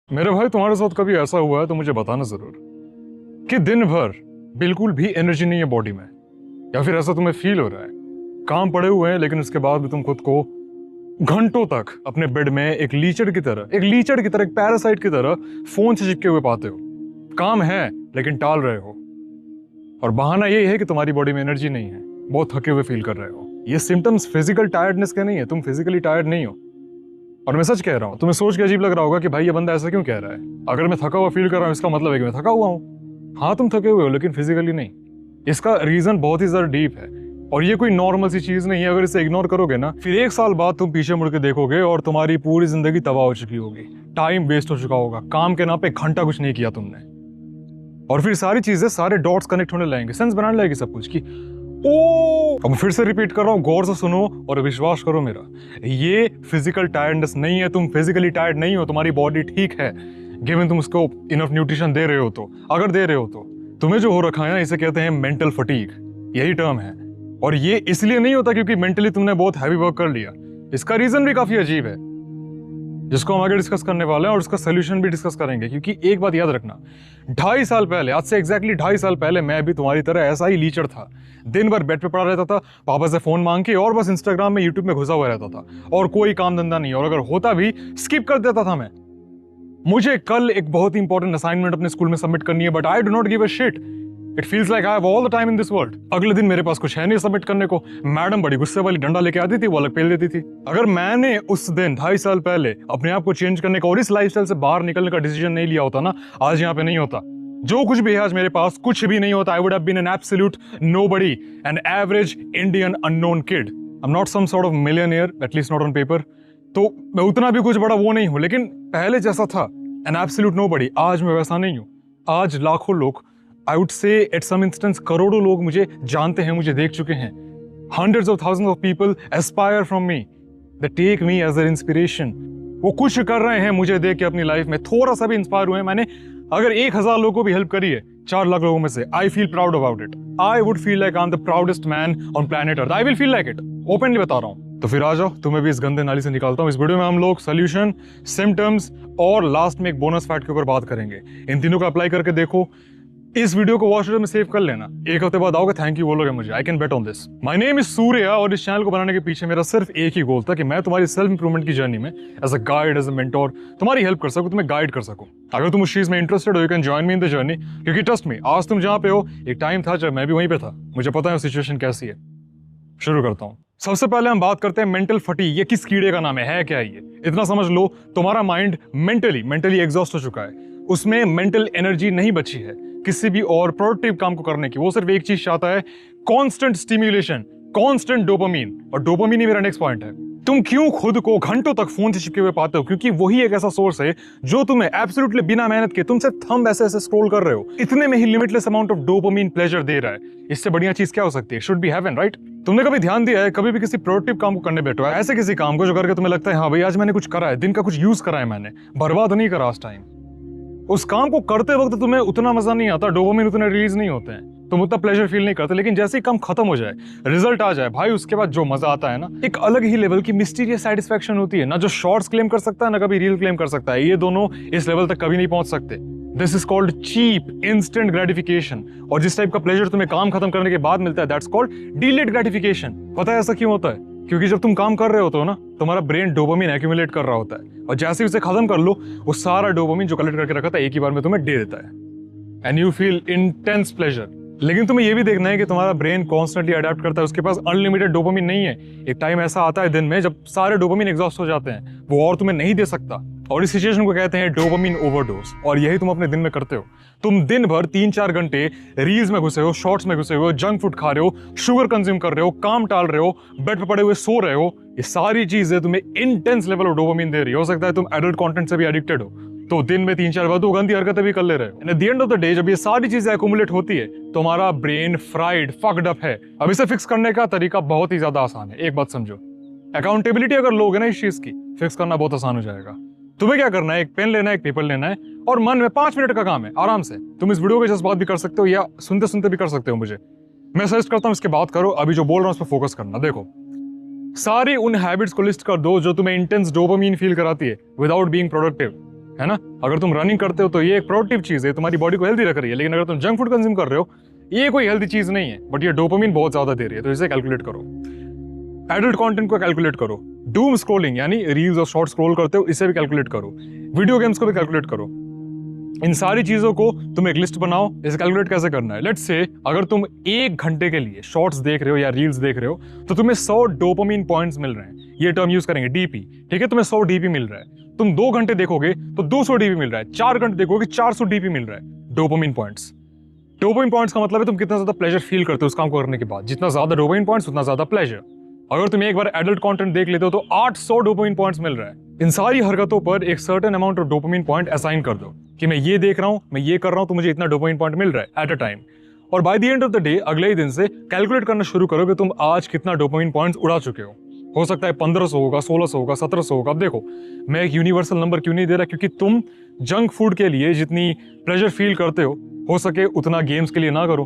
मेरे भाई, तुम्हारे साथ कभी ऐसा हुआ है तो मुझे बताना जरूर कि दिन भर बिल्कुल भी एनर्जी नहीं है बॉडी में, या फिर ऐसा तुम्हें फील हो रहा है काम पड़े हुए हैं लेकिन उसके बाद भी तुम खुद को घंटों तक अपने बेड में एक लीचड़ की तरह एक पैरासाइट की तरह फोन से चिपके हुए पाते हो। काम है लेकिन टाल रहे हो, और बहाना यही है कि तुम्हारी बॉडी में एनर्जी नहीं है, बहुत थके हुए फील कर रहे हो। ये सिम्टम्स फिजिकल टायर्डनेस के नहीं है, तुम फिजिकली टायर्ड नहीं हो। और मैं सच कह रहा हूँ, तुम्हें सोच के अजीब लग रहा होगा कि भाई ये बंदा ऐसा क्यों कह रहा है। अगर मैं थका हुआ फील कर रहा हूँ इसका मतलब है कि मैं थका हुआ हूँ। हाँ, तुम थके हुए हो लेकिन फिजिकली नहीं। इसका रीजन बहुत ही ज्यादा डीप है और ये कोई नॉर्मल सी चीज नहीं है। अगर इसे इग्नोर करोगे ना, फिर 1 साल बाद तुम पीछे मुड़ के देखोगे और तुम्हारी पूरी जिंदगी तबाह हो चुकी होगी, टाइम वेस्ट हो चुका होगा, काम के नाम पे घंटा कुछ नहीं किया तुमने। और फिर सारी चीजें, सारे डॉट्स कनेक्ट होने लगेंगे, सेंस बनाने लगेगी सब कुछ की ओ। अब फिर से रिपीट कर रहा हूँ, गौर से सुनो और विश्वास करो मेरा, ये फिजिकल टायर्डनेस नहीं है। तुम फिजिकली टायर्ड नहीं हो, तुम्हारी बॉडी ठीक है गिवन तुम उसको इनफ न्यूट्रिशन दे रहे हो तो। अगर दे रहे हो तो तुम्हें जो हो रखा है ना, इसे कहते हैं मेंटल फटीग, यही टर्म है। और ये इसलिए नहीं होता क्योंकि मेंटली तुमने बहुत हैवी वर्क कर लिया। इसका रीजन भी काफी अजीब है जिसको हम आगे डिस्कस करने वाले हैं, और उसका सोल्यूशन भी डिस्कस करेंगे। क्योंकि एक बात याद रखना, 2.5 साल पहले, आज से एग्जैक्टली 2.5 साल पहले, मैं भी तुम्हारी तरह ऐसा ही लीचर था। दिन भर बेड पे पड़ा रहता था, पापा से फोन मांग के, और बस इंस्टाग्राम में, यूट्यूब में घुसा हुआ रहता था, और कोई काम धंधा नहीं। और अगर होता भी, स्किप कर देता था मैं। मुझे कल एक बहुत ही इंपॉर्टेंट असाइनमेंट अपने स्कूल में सबमिट करनी है, but I do not give a shit. It feels like I have all the time in this world. अगले दिन मेरे पास कुछ है नहीं सबमिट करने को। मैडम बड़ी गुस्से वाली डंडा लेके आती थी, वो अलग पेल देती थी। अगर मैंने उस दिन 2.5 साल पहले अपने आप को चेंज करने का और इस लाइफस्टाइल से बाहर निकलने का डिसीजन नहीं लिया होता ना, आज यहाँ पे नहीं होता। जो कुछ भी है आज मेरे पास, कुछ भी नहीं होता। I would have been an absolute nobody, an average Indian unknown kid. I am not some sort of millionaire, at least not on paper. तो मैं उतना भी कुछ बड़ा वो नहीं हूं, लेकिन पहले जैसा था, एन एब्सोल्यूट नोबडी, आज मैं वैसा नहीं हूं। आज लाखों लोग, I would say at some instance करोड़ों लोग मुझे जानते हैं, मुझे देख चुके हैं। Hundreds of thousands of people aspire from me, they take me as an inspiration. वो कुछ कर रहे हैं मुझे देख के अपनी लाइफ में, थोड़ा सा भी इंस्पायर हुए। मैंने अगर 1,000 लोगों को भी हेल्प करी है 4 लाख लोगों में से, I feel proud about it. I would feel like I am the proudest man on planet earth. I will feel like it, openly बता रहा हूं। तो फिर आ जाओ, तुम्हें भी इस गंदे नाली से निकालता हूं। इस वीडियो में हम लोग सोल्यूशन, सिम्टम्स और लास्ट में एक बोनस फैक्ट के ऊपर बात करेंगे। इन तीनों को अप्लाई करके देखो। इस वीडियो को वॉच में सेव कर लेना, 1 हफ्ते बाद आओगे थैंक यू बोलोगे मुझे, I can bet on this. My name is Surya, और इस चैनल को बनाने के पीछे मेरा सिर्फ एक ही गोल था कि मैं तुम्हारी सेल्फ इंप्रूवमेंट की जर्नी में as a guide, as a mentor तुम्हारी हेल्प कर सकूं, तुम्हें गाइड कर सकूं। अगर तुम उस चीज में इंटरेस्टेड हो, you can join me in the journey. क्योंकि ट्रस्ट मी, आज तुम जहां पे हो, एक टाइम था जब मैं भी वहीं पे था। मुझे पता है सिचुएशन कैसी है। शुरू करता हूं। सबसे पहले हम बात करते हैं मेंटल फटीग। ये किस कीड़े का नाम है क्या ये? इतना समझ लो, तुम्हारा माइंड मेंटली एग्जॉस्ट हो चुका है। उसमें मेंटल एनर्जी नहीं बची है किसी भी और प्रोडक्टिव काम को करने की। वो सिर्फ एक चीज चाहता है, कांस्टेंट स्टिम्युलेशन, कांस्टेंट डोपामीन। और डोपामीन ही मेरा नेक्स्ट पॉइंट है। तुम क्यों खुद को घंटों तक फोन से चिपके हुए पाते हो? क्योंकि वही एक ऐसा सोर्स है जो तुम्हें एब्सोल्युटली बिना मेहनत के, तुम सिर्फ थंब ऐसे ऐसे स्क्रॉल कर रहे हो, इतने में ही limitless amount of dopamine pleasure दे रहा है। इससे बढ़िया चीज क्या हो सकती है? Should be heaven, right? तुमने कभी ध्यान दिया है, कभी भी किसी प्रोडक्टिव काम को करने बैठो, ऐसे किसी काम को जो करके तुम्हें लगता है हाँ भाई आज मैंने कुछ करा है, दिन का कुछ यूज करा है मैंने, बर्बाद नहीं करा आज टाइम। उस काम को करते वक्त तुम्हें उतना मजा नहीं आता, डोपामिन उतने रिलीज नहीं होते हैं, तुम उतना प्लेजर फील नहीं करते। लेकिन जैसे ही काम खत्म हो जाए, रिजल्ट आ जाए भाई, उसके बाद जो मजा आता है ना, एक अलग ही लेवल की मिस्टीरियस सेटिस्फैक्शन होती है ना, जो शॉर्ट्स क्लेम कर सकता है ना कभी रील क्लेम कर सकता है। ये दोनों इस लेवल तक कभी नहीं पहुंच सकते। This is called cheap instant gratification. और जिस टाइप का प्लेजर तुम्हें काम खत्म करने के बाद मिलता है, दैट्स कॉल्ड डिलेड ग्रेटिफिकेशन। पता है ऐसा क्यों होता है? क्योंकि जब तुम काम कर रहे होते हो ना, तुम्हारा ब्रेन डोपामिन एक्यूमुलेट कर रहा होता है, और जैसे ही उसे खत्म कर लो, वो सारा डोपामिन जो कलेक्ट करके रखा था एक ही बार में तुम्हें दे देता है, and you feel intense pleasure. लेकिन तुम्हें यह भी देखना है कि तुम्हारा ब्रेन कॉन्स्टेंटली अडेप्ट करता है, उसके पास अनलिमिटेड डोपामिन नहीं है। एक टाइम ऐसा आता है दिन में जब सारे डोपामिन एग्जॉस्ट हो जाते हैं, वो और तुम्हें नहीं दे सकता, और इस सिचुएशन को कहते हैं डोपामिन ओवरडोज। और यही तुम अपने दिन में करते हो। तुम दिन भर 3-4 घंटे रील्स में घुसे हो, शॉर्ट्स में घुसे हो, जंक फूड खा रहे हो, शुगर कंज्यूम कर रहे हो, काम टाल रहे हो, बेड पर पड़े हुए सो रहे हो। ये सारी चीजें तुम्हें इंटेंस लेवल ऑफ डोपामिन दे रही हो सकता है तुम एडल्ट कंटेंट से भी एडिक्टेड हो, तो दिन में 3-4 बार तो गंदी हरकतें भी कर ले रहे हो। At the end of the day, जब ये सारी चीजें एक्यूमुलेट होती है, तो हमारा ब्रेन फ्राइड, फक्ड अप है। अब इसे फिक्स करने का तरीका बहुत ही ज्यादा आसान है। एक बात समझो, अकाउंटेबिलिटी अगर लोगे ना इस चीज की, फिक्स करना बहुत आसान हो जाएगा। तुम्हें क्या करना है, एक पेन लेना है, एक पेपर लेना है, और मन में 5 मिनट का काम है, आराम से। तुम इस वीडियो के जस्ट बात भी कर सकते हो, या सुनते सुनते भी कर सकते हो। मुझे, मैं सजेस्ट करता हूं इसके बात करो। अभी जो बोल रहा हूं उस पर फोकस करना। देखो, सारी उन हैबिट्स को लिस्ट कर दो जो तुम्हें इंटेंस डोपामिन फील कराती है विदाउट बीइंग प्रोडक्टिव। है ना। अगर तुम रनिंग करते हो तो ये एक प्रोडक्टिव चीज है, तुम्हारी बॉडी को हेल्दी रख रही है। लेकिन अगर तुम जंक फूड कंज्यूम कर रहे हो, ये कोई हेल्दी चीज नहीं है, बट ये डोपामिन बहुत ज्यादा दे रही है, तो इसे कैलकुलेट करो। एडल्ट कंटेंट को कैलकुलेट करो, डूम स्क्रॉलिंग यानी रील्स और शॉर्ट स्क्रॉल करते हो, इसे भी कैलकुलेट करो, वीडियो गेम्स को भी कैलकुलेट करो। इन सारी चीजों को तुम एक लिस्ट बनाओ, इसे कैलकुलेट कैसे करना है। लेट्स से अगर तुम 1 घंटे के लिए शॉर्ट्स देख रहे हो या रील्स देख रहे हो तो तुम्हें 100 डोपामिन पॉइंट्स मिल रहे हैं। ये टर्म यूज करेंगे डीपी, ठीक है, तुम्हें 100 डीपी मिल रहा है। तुम 2 घंटे देखोगे तो 200 डीपी मिल रहा है, 4 घंटे देखोगे 400 डीपी मिल रहा है डोपामिन पॉइंट्स। डोपामिन पॉइंट्स का मतलब है तुम कितना ज्यादा प्लेजर फील करते हो उस काम को करने के बाद। जितना ज्यादा डोपामिन पॉइंट्स उतना ज्यादा प्लेजर। अगर तुम एक बार एडल्ट कंटेंट देख लेते हो तो 800 डोपामिन पॉइंट्स मिल रहा है। इन सारी हरकतों पर एक certain amount of dopamine point assign कर दो कि मैं ये देख रहा हूं, मैं ये कर रहा हूं, तो मुझे इतना डोपामिन पॉइंट मिल रहा है एट अ टाइम। और by the end of the day, अगले ही दिन से कैलकुलेट करना शुरू करो कि तुम आज कितना डोपामिन पॉइंट्स उड़ा चुके हो सकता है 1500 होगा, 1600 होगा, 1700 होगा। अब देखो, मैं एक यूनिवर्सल नंबर क्यों नहीं दे रहा, क्योंकि तुम जंक फूड के लिए जितनी प्लेजर फील करते हो सके उतना गेम्स के लिए ना करो।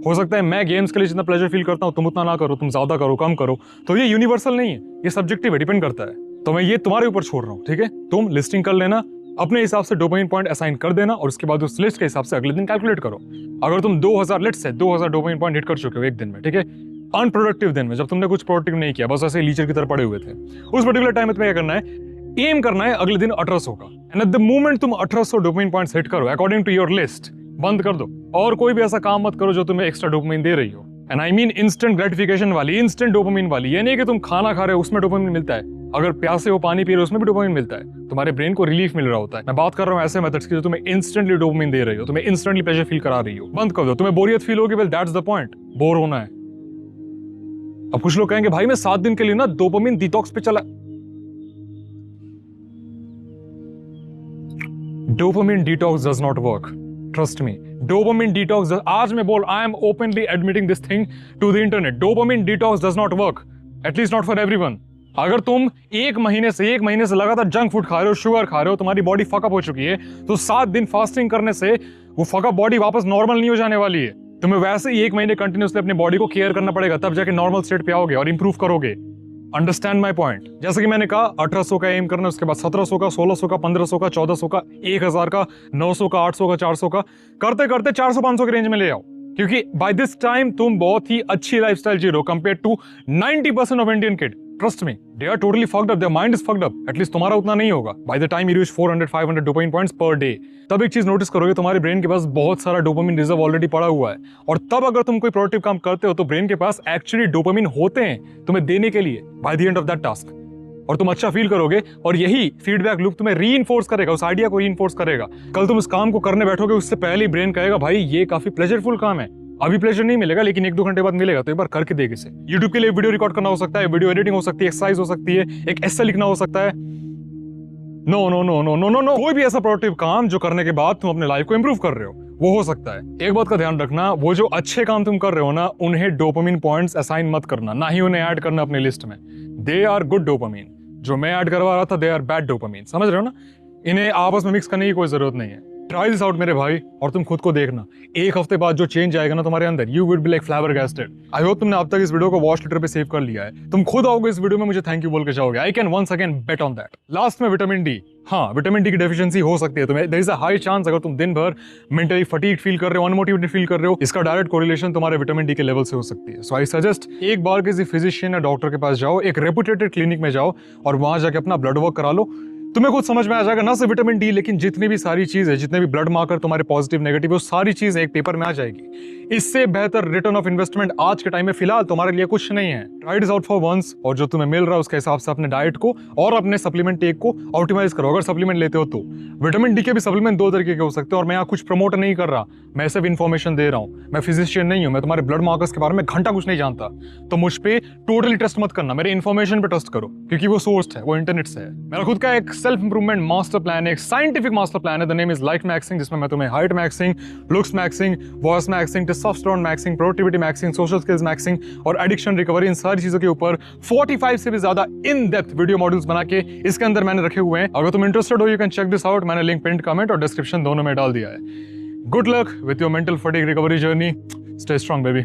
हो सकता है मैं गेम्स के लिए जितना प्लेजर फील करता हूं तुम उतना ना करो, तुम ज्यादा करो, कम करो। तो ये यूनिवर्सल नहीं है, ये सब्जेक्टिव है, डिपेंड करता है। तो मैं ये तुम्हारे ऊपर छोड़ रहा हूं, ठीक है। तुम लिस्टिंग कर लेना, अपने हिसाब से डोपामिन पॉइंट असाइन कर देना, और उसके बाद उस लिस्ट के हिसाब से अगले दिन कैलकुलेट करो। अगर तुम 2000 डोपामिन पॉइंट हिट कर चुके हो एक दिन में, ठीक है, अनप्रोडक्टिव दिन में, जब तुमने कुछ प्रोडक्टिव नहीं किया, बस ऐसे लीचर की तरह पड़े हुए थे, उस पर्टिकुलर टाइम में तुम्हें क्या करना है, एम करना है अगले दिन 1800 का। एंड एट द मोमेंट तुम 1800 डोपामिन पॉइंट्स हिट करो अकॉर्डिंग टू योर लिस्ट, बंद कर दो और कोई भी ऐसा काम मत करो जो तुम्हें एक्स्ट्रा डोपामिन दे रही हो। And I mean instant gratification वाली, इंस्टेंट डोपामिन वाली। ये नहीं कि तुम खाना खा रहे हो उसमें डोपामिन मिलता है, अगर प्यासे हो पानी पी रहे हो उसमें भी डोपामिन मिलता है, तुम्हारे ब्रेन को रिलीफ मिल रहा होता है। मैं बात कर रहा हूँ ऐसे मेथड्स की जो तुम्हें इंस्टेंटली डोपामिन दे रही हो, तुम्हें इंस्टेंटली प्लेजर फील करा रही हो। बंद कर दो। तुम्हें बोरियत फील होगी, well that's the point, bore होना है। अब कुछ लोग कहेंगे भाई मैं 7 दिन के लिए ना डोपामिन डिटॉक्स पे चला। Dopamine detox does not work, trust me. Dopamine detox, आज मैं बोल, I am openly admitting this thing to the internet, dopamine detox does not work, at least not for everyone. अगर तुम एक महीने से लगातार जंक फूड खा रहे हो, शुगर खा रहे हो, तुम्हारी बॉडी फकअप हो चुकी है, तो 7 दिन फास्टिंग करने से वो फकअप बॉडी वापस नॉर्मल नहीं हो जाने वाली है। तुम्हें वैसे ही 1 महीने कंटिन्यूसली अपनी बॉडी को केयर करना पड़ेगा, तब जाके नॉर्मल स्टेट पे आओगे और इंप्रूव करोगे। Understand my point. जैसे कि मैंने कहा 1800 का एम करना, उसके बाद 1700 का, 1600 का, 1500 का, 1400 का, 1000 का, 900 का, 800 का, 400 का, करते करते 400-500 के रेंज में ले आओ। क्योंकि बाय दिस टाइम तुम बहुत ही अच्छी लाइफस्टाइल जी रहे हो compare to 90% of Indian kid. Trust me, they are totally fucked up, their mind is fucked up. At least तुम्हारा उतना नहीं होगा by the time you reach 400-500 dopamine points per day. तब एक चीज नोटिस करोगे, तुम्हारे ब्रेन के पास बहुत सारा डोपामिन रिजर्व ऑलरेडी पड़ा हुआ है। और तब अगर तुम कोई प्रोडक्टिव काम करते हो तो ब्रेन के पास एक्चुअली डोपामिन होते हैं तुम्हें देने के लिए by the end of that task, और तुम अच्छा फील करोगे। और यही फीडबैक लूप तुम्हें रीइंफोर्स करेगा, उस आइडिया को रीइंफोर्स करेगा। कल तुम उस काम को करने बैठोगे, उससे पहले ही ब्रेन कहेगा भाई ये काफी प्लेजरफुल काम है, अभी प्लेजर नहीं मिलेगा लेकिन 1-2 घंटे बाद मिलेगा, तो एक बार करके देख इसे। YouTube के लिए वीडियो रिकॉर्ड करना हो सकता है, वीडियो एडिटिंग हो सकती है, एक्सरसाइज हो सकती है, एक एस्से लिखना हो सकता है। No no no no no no no, कोई भी ऐसा प्रोडक्टिव काम जो करने के बाद तुम अपने लाइफ को इंप्रूव कर रहे हो, वो हो सकता है। एक बात का ध्यान रखना, वो जो अच्छे काम तुम कर रहे हो ना, उन्हें डोपामिन पॉइंट्स असाइन मत करना, ना ही उन्हें ऐड करना अपनी लिस्ट में। They are good dopamine. जो मैं ऐड करवा रहा था, दे आर बैड डोपामिन। समझ रहे हो ना? इन्हें आपस में मिक्स करने की कोई जरूरत नहीं है। ट्राई दिस आउट मेरे भाई, और तुम खुद को देखना, 1 हफ्ते बाद जो चेंज आएगा ना तुम्हारे अंदर, you will be like flabbergasted. I hope तुमने अब तक इस वीडियो को वॉच लेटर पे सेव कर लिया है। तुम खुद आओगे इस वीडियो में मुझे थैंक यू बोल के जाओगे। I can once again bet on that. Last में विटामिन डी। हाँ, विटामिन डी की डेफिशिएंसी हो सकती है तुम्हें। There is a high chance, अगर तुम दिन भर मेंटली फटीग फील कर रहे हो, अनमोटिवेटेड फील कर रहे हो, इसका डायरेक्ट कोरिलेशन तुम्हारे विटामिन डी के लेवल से हो सकती है। सो आई सजेस्ट एक बार किसी फिजिशियन या डॉक्टर के पास जाओ, एक रेपुटेटेड क्लिनिक में जाओ और वहां जाके अपना ब्लड वर्क करा लो। तुम्हें खुद समझ में आ जाएगा, ना सिर्फ विटामिन डी लेकिन जितनी भी सारी चीजें, जितने भी ब्लड मार्कर तुम्हारे पॉजिटिव नेगेटिव, वो सारी चीजें एक पेपर में आ जाएगी। इससे बेहतर रिटर्न ऑफ इन्वेस्टमेंट आज के टाइम में फिलहाल तुम्हारे लिए कुछ नहीं है। Try this out for once, और जो तुम्हें मिल रहा है उसके हिसाब से अपने डाइट को और अपने सप्लीमेंट टेक को ऑप्टिमाइज करो। अगर सप्लीमेंट लेते हो तो विटामिन डी के भी सप्लीमेंट 2 तरीके के हो सकते हैं, और मैं यहाँ कुछ प्रमोट नहीं कर रहा, मैं सिर्फ इन्फॉर्मेशन दे रहा हूँ। मैं फिजिशियन नहीं हूँ, मैं तुम्हारे ब्लड मार्कर्स के बारे में घंटा कुछ नहीं जानता, तो मुझ पे टोटली ट्रस्ट मत करना, मेरे इन्फॉर्मेशन पे ट्रस्ट करो, क्योंकि वो सोर्स्ड है, वो इंटरनेट से है। मेरा खुद का एक सेल्फ इंप्रूवमेंट मास्टर प्लान है, एक साइंटिफिक मास्टर प्लान है, the name is life maxing, जिसमें मैं तुम्हें height maxing, looks maxing, voice maxing, testosterone maxing, productivity maxing, social skills maxing और एडिक्शन रिकवरी, इन सारी चीजों के ऊपर 45 से भी ज्यादा इन डेप्थ वीडियो मॉड्यूल्स बना के इसके अंदर मैंने रखे हुए हैं। अगर तुम इंटरेस्टेड हो, you can check this out. मैंने लिंक पिन, कमेंट और डिस्क्रिप्शन दोनों में डाल दिया है। Good luck with your mental fatigue recovery journey. Stay strong baby.